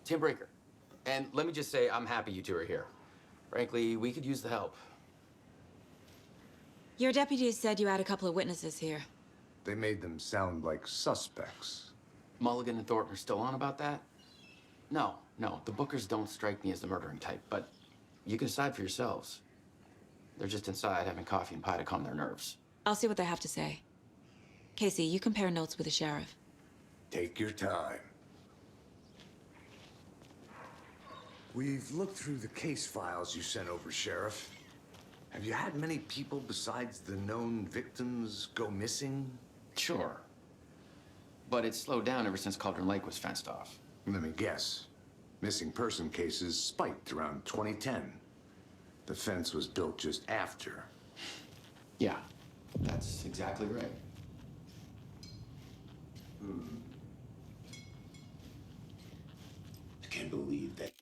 Tim Breaker. And let me just say, I'm happy you two are here. Frankly, we could use the help. Your deputies said you had a couple of witnesses here. They made them sound like suspects. Mulligan and Thornton are still on about that? No, the Bookers don't strike me as the murdering type, but you can decide for yourselves. They're just inside having coffee and pie to calm their nerves. I'll see what they have to say. Casey, you compare notes with the sheriff. Take your time. We've looked through the case files you sent over, Sheriff. Have you had many people besides the known victims go missing? Sure. But it's slowed down ever since Cauldron Lake was fenced off. Let me guess. Missing person cases spiked around 2010. The fence was built just after. Yeah, that's exactly right. I can't believe that.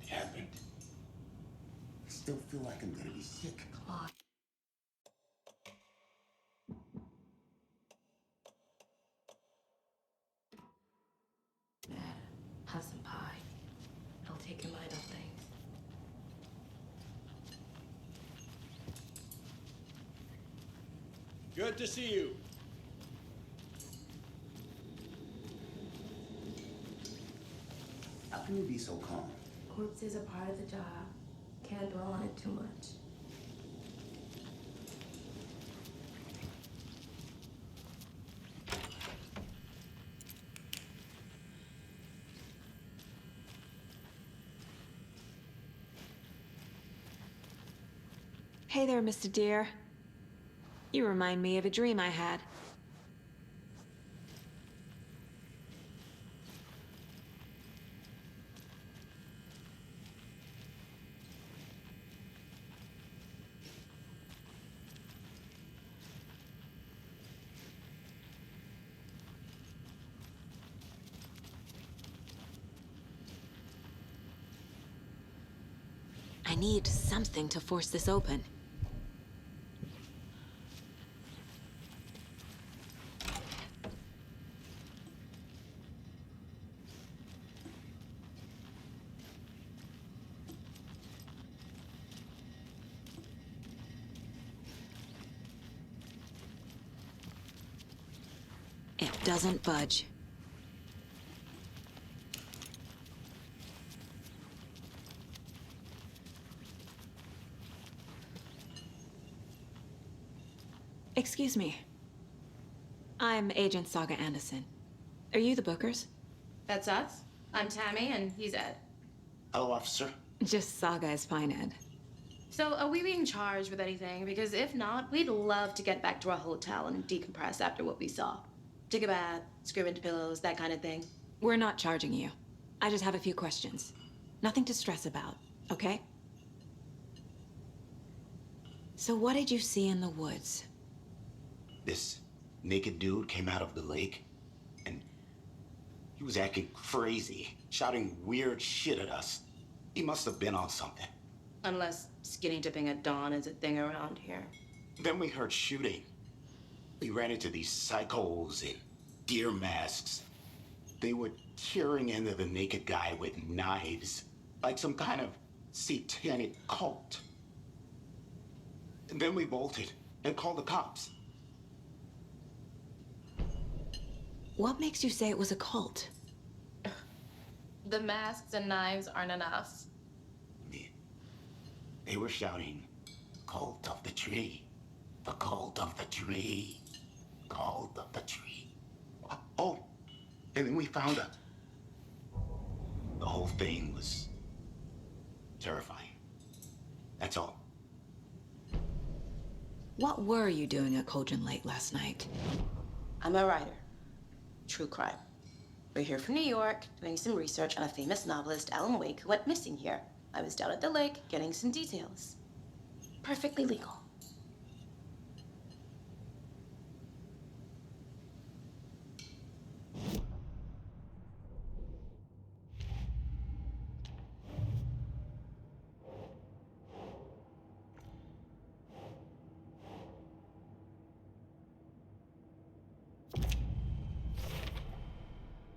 It happened. I still feel like I'm gonna be sick. Claude. Have some pie. I'll take your mind off things. Good to see you. How can you be so calm? Corpses are part of the job. Can't dwell on it too much. Hey there, Mr. Deer. You remind me of a dream I had. I need something to force this open. It doesn't budge. Excuse me. I'm Agent Saga Anderson. Are you the Bookers? That's us. I'm Tammy, and he's Ed. Hello, officer. Just Saga is fine, Ed. So, are we being charged with anything? Because if not, we'd love to get back to our hotel and decompress after what we saw. Take a bath, scream into pillows, that kind of thing. We're not charging you. I just have a few questions. Nothing to stress about, okay? So what did you see in the woods? This naked dude came out of the lake, and he was acting crazy, shouting weird shit at us. He must have been on something. Unless skinny dipping at dawn is a thing around here. Then we heard shooting. We ran into these psychos in deer masks. They were tearing into the naked guy with knives, like some kind of satanic cult. And then we bolted and called the cops. What makes you say it was a cult? The masks and knives aren't enough. They were shouting, "Cult of the tree, the cult of the tree, cult of the tree." Oh, and then we found her. The whole thing was terrifying. That's all. What were you doing at Cauldron Lake last night? I'm a writer. True crime. We're here from New York, doing some research on a famous novelist, Alan Wake, who went missing here. I was down at the lake, getting some details. Perfectly legal.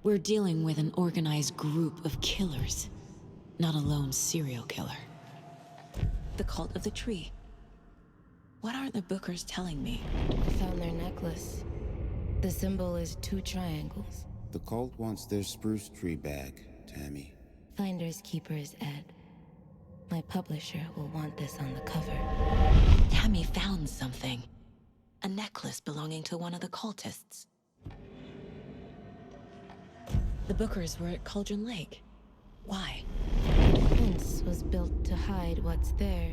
We're dealing with an organized group of killers, not a lone serial killer. The cult of the tree. What aren't the Bookers telling me? I found their necklace. The symbol is 2 triangles. The cult wants their spruce tree back, Tammy. Finders keepers, Ed. My publisher will want this on the cover. Tammy found something. A necklace belonging to one of the cultists. The Bookers were at Cauldron Lake. Why? The fence was built to hide what's there.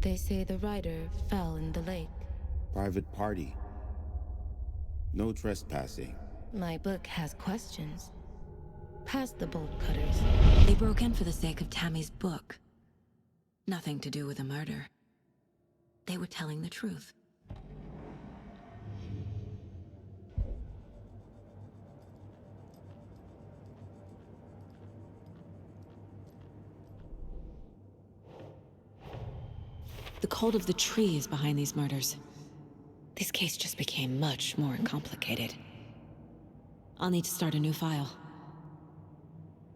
They say the rider fell in the lake. Private party. No trespassing. My book has questions. Past the bolt cutters. They broke in for the sake of Tammy's book. Nothing to do with the murder. They were telling the truth. The cult of the tree is behind these murders. This case just became much more complicated. I'll need to start a new file.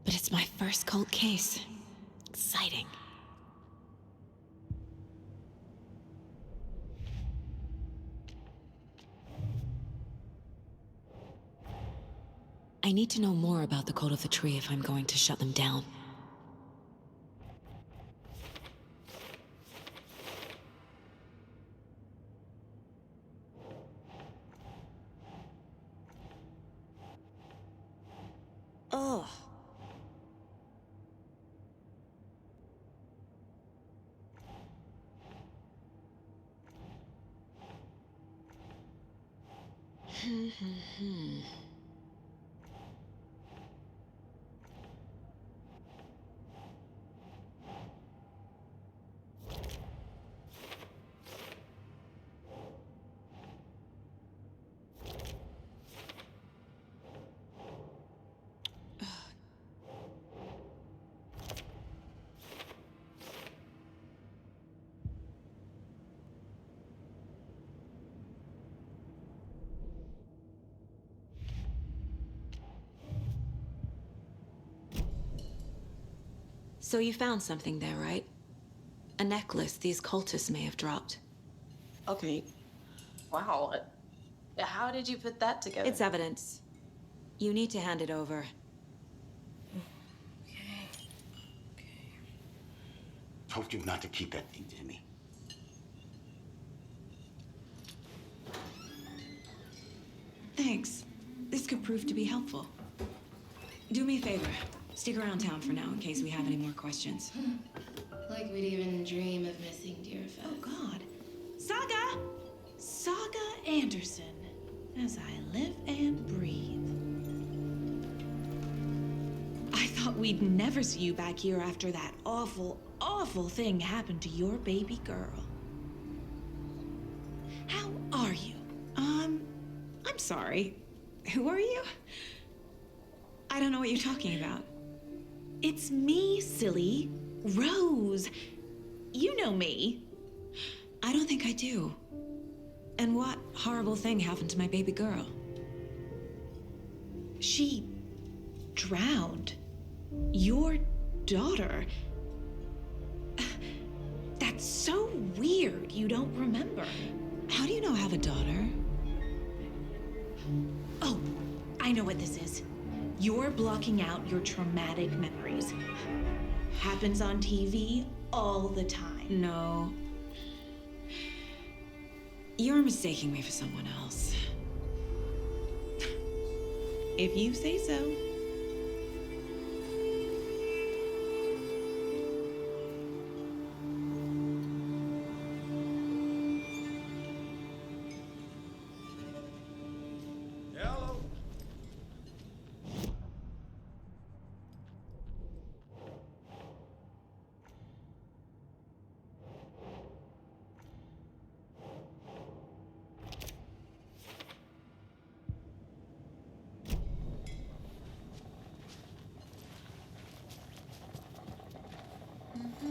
But it's my first cult case. Exciting. I need to know more about the cult of the tree if I'm going to shut them down. Oh. So you found something there, right? A necklace these cultists may have dropped. Okay. Wow. How did you put that together? It's evidence. You need to hand it over. Told you not to keep that thing to me. Thanks. This could prove to be helpful. Do me a favor. Stick around town for now in case we have any more questions. Like we'd even dream of missing dear Fez. Oh, God. Saga! Saga Anderson. As I live and breathe. I thought we'd never see you back here after that awful, awful thing happened to your baby girl. How are you? I'm sorry. Who are you? I don't know what you're talking about. It's me, silly. Rose. You know me. I don't think I do. And what horrible thing happened to my baby girl? She drowned. Your daughter. That's so weird you don't remember. How do you know I have a daughter? Oh, I know what this is. You're blocking out your traumatic memories. Happens on TV all the time. No. You're mistaking me for someone else. If you say so. Hello.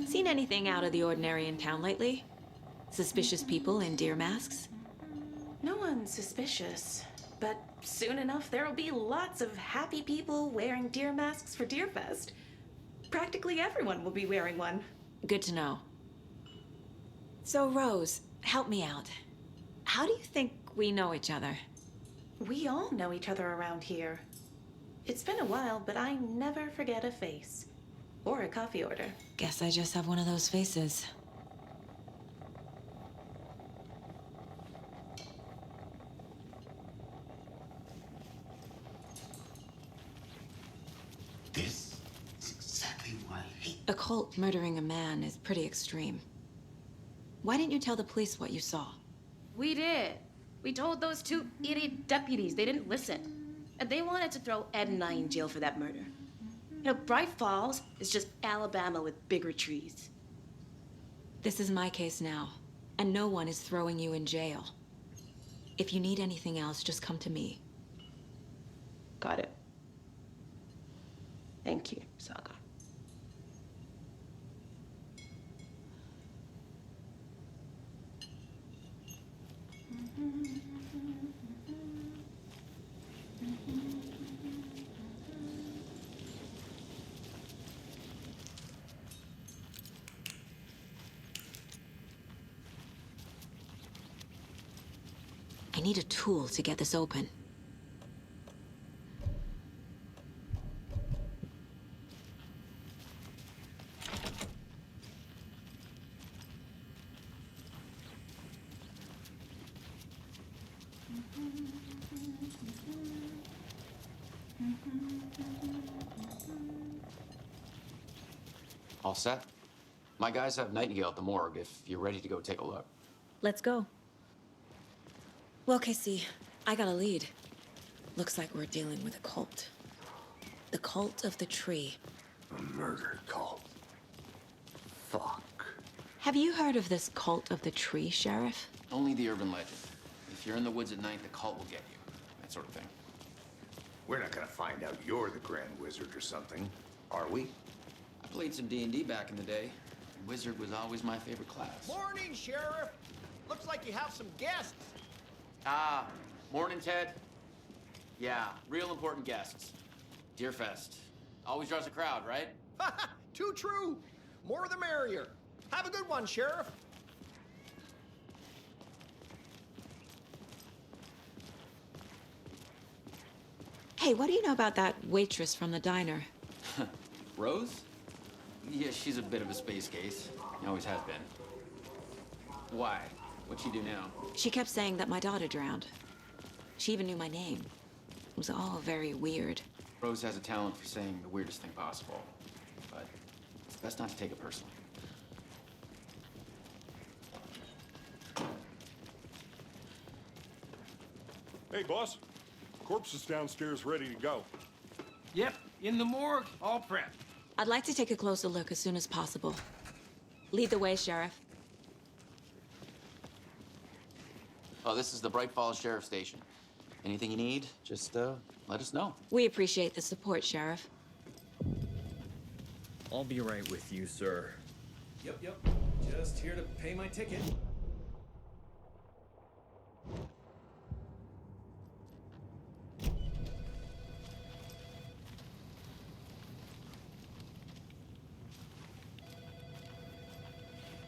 Seen anything out of the ordinary in town lately? Suspicious people in deer masks? No one's suspicious. But soon enough, there'll be lots of happy people wearing deer masks for Deerfest. Practically everyone will be wearing one. Good to know. So, Rose, help me out. How do you think we know each other? We all know each other around here. It's been a while, but I never forget a face. Or a coffee order. Guess I just have one of those faces. This is exactly why I hate. A cult murdering a man is pretty extreme. Why didn't you tell the police what you saw? We did. We told those two idiot deputies. They didn't listen. And they wanted to throw Ed and I in jail for that murder. You know, Bright Falls is just Alabama with bigger trees. This is my case now, and no one is throwing you in jail. If you need anything else, just come to me. Got it. Thank you, Saga. I need a tool to get this open. All set? My guys have Nightingale at the morgue if you're ready to go take a look. Let's go. Well, Casey, I got a lead. Looks like we're dealing with a cult. The cult of the tree. A murder cult. Fuck. Have you heard of this cult of the tree, Sheriff? Only the urban legend. If you're in the woods at night, the cult will get you. That sort of thing. We're not gonna find out you're the Grand Wizard or something, are we? I played some D&D back in the day. Wizard was always my favorite class. Morning, Sheriff. Looks like you have some guests. Ah, morning, Ted. Yeah, real important guests. Deerfest. Always draws a crowd, right? Too true. More the merrier. Have a good one, Sheriff. Hey, what do you know about that waitress from the diner? Rose? Yeah, she's a bit of a space case. Always has been. Why? What'd she do now? She kept saying that my daughter drowned. She even knew my name. It was all very weird. Rose has a talent for saying the weirdest thing possible. But it's best not to take it personally. Hey, boss. Corpse is downstairs ready to go. Yep, in the morgue, all prepped. I'd like to take a closer look as soon as possible. Lead the way, Sheriff. Oh, this is the Bright Falls Sheriff Station. Anything you need, just let us know. We appreciate the support, Sheriff. I'll be right with you, sir. Yep. Just here to pay my ticket.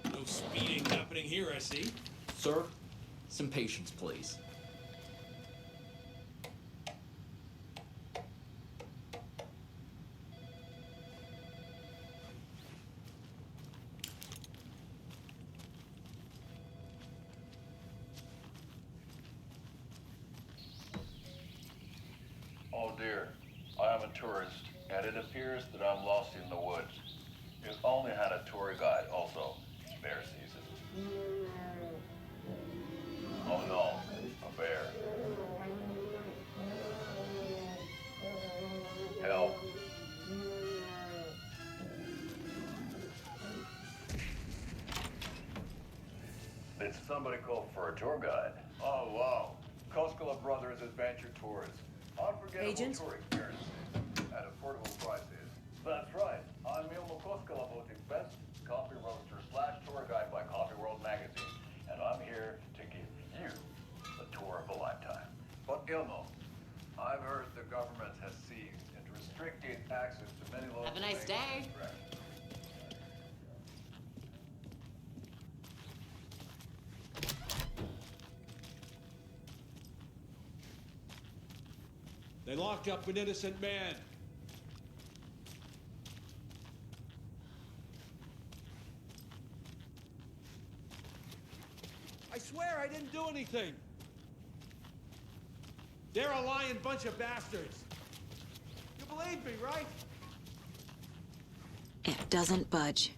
No speeding happening here, I see. Sir, some patience, please. Oh dear, I am a tourist, and it appears that I'm lost in the woods. You only had a tour guide also, bear season. Oh no, a bear. Help. Did somebody call for a tour guide? Oh wow, Koskela Brothers Adventure Tours. Unforgettable Agent? tour experiences at affordable prices. That's right. I'm Milmo Koskela Voting Best Coffee Roaster / tour guide by Coffee World Magazine. And I'm here to give you the tour of a lifetime. But Ilmo. I've heard the government has seized and restricted access to many local... Have a nice day. They locked up an innocent man. I swear I didn't do anything. They're a lying bunch of bastards. You believe me, right? It doesn't budge.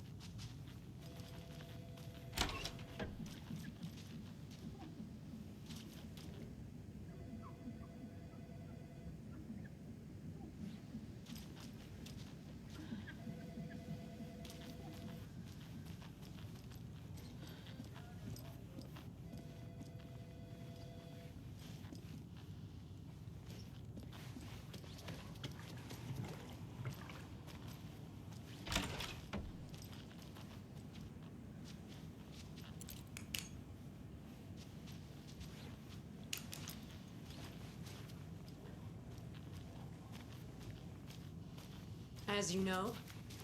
As you know,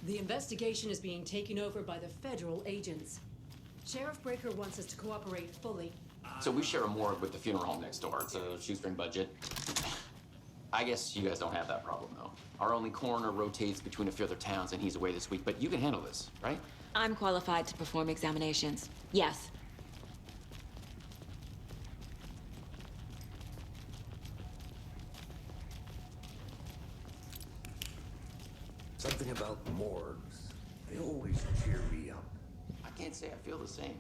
the investigation is being taken over by the federal agents. Sheriff Breaker wants us to cooperate fully. So we share a morgue with the funeral home next door. It's a shoestring budget. I guess you guys don't have that problem, though. Our only coroner rotates between a few other towns, and he's away this week. But you can handle this, right? I'm qualified to perform examinations. Yes. Something about morgues. They always cheer me up. I can't say I feel the same.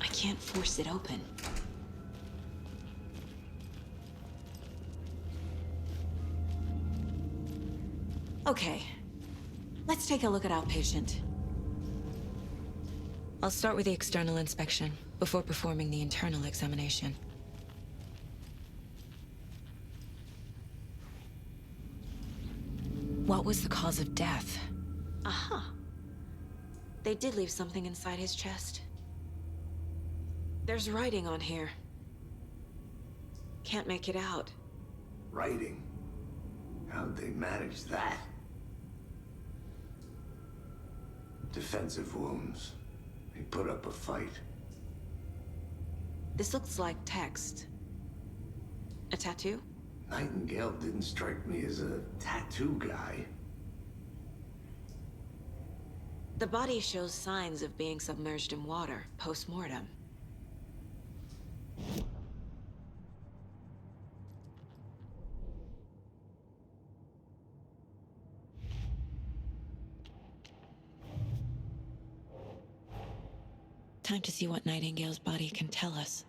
I can't force it open. Okay, let's take a look at our patient. I'll start with the external inspection before performing the internal examination. What was the cause of death? Aha. They did leave something inside his chest. There's writing on here. Can't make it out. Writing? How'd they manage that? Defensive wounds. They put up a fight. This looks like text. A tattoo? Nightingale didn't strike me as a tattoo guy. The body shows signs of being submerged in water post-mortem. Time to see what Nightingale's body can tell us.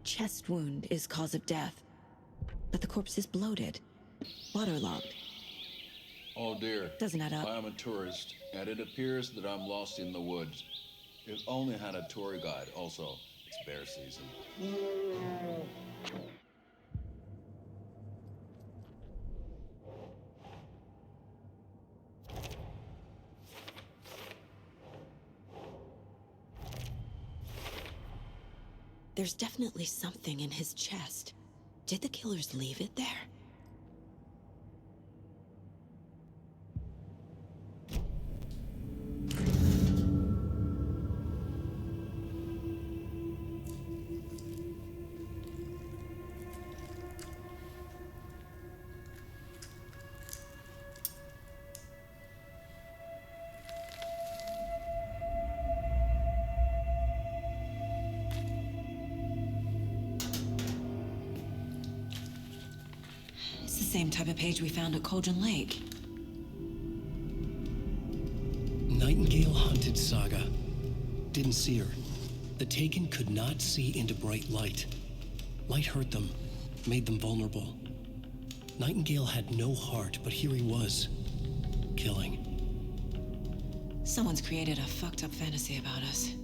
Chest wound is cause of death, but the corpse is bloated, waterlogged. Oh dear. Doesn't add up. I am a tourist, and it appears that I'm lost in the woods. If only had a tour guide. Also, it's bear season. There's definitely something in his chest. Did the killers leave it there? Same type of page we found at Cauldron Lake. Nightingale hunted Saga. Didn't see her. The Taken could not see into bright light. Light hurt them, made them vulnerable. Nightingale had no heart, but here he was, killing. Someone's created a fucked up fantasy about us.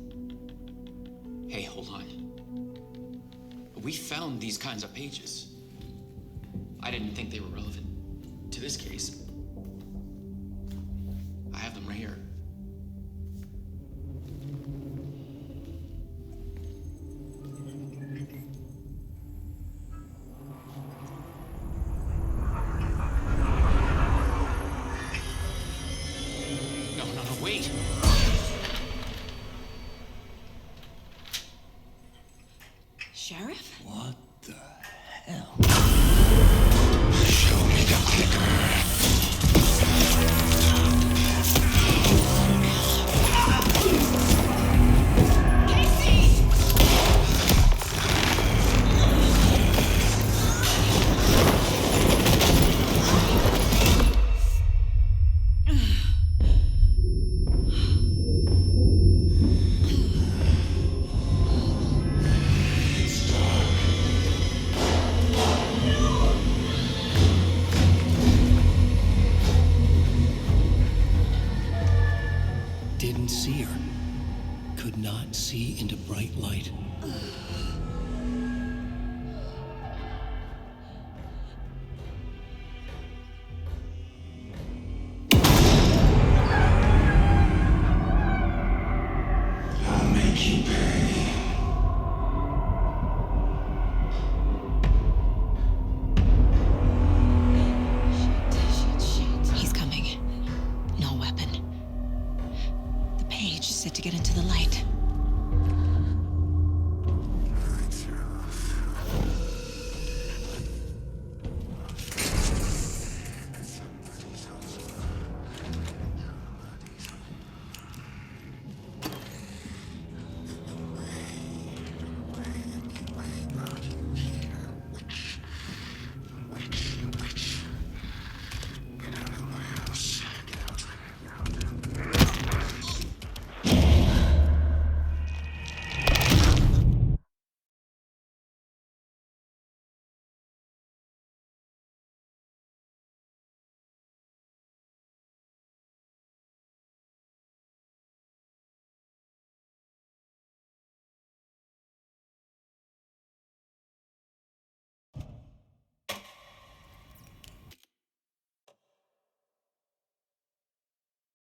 Hey, hold on. We found these kinds of pages. I didn't think they were relevant to this case. I have them right here. No, wait. Sheriff? What the hell? Show me the clicker. Didn't see her. Could not see into bright light. I'll make you pay. He's coming. No weapon. The page is set to get into the light.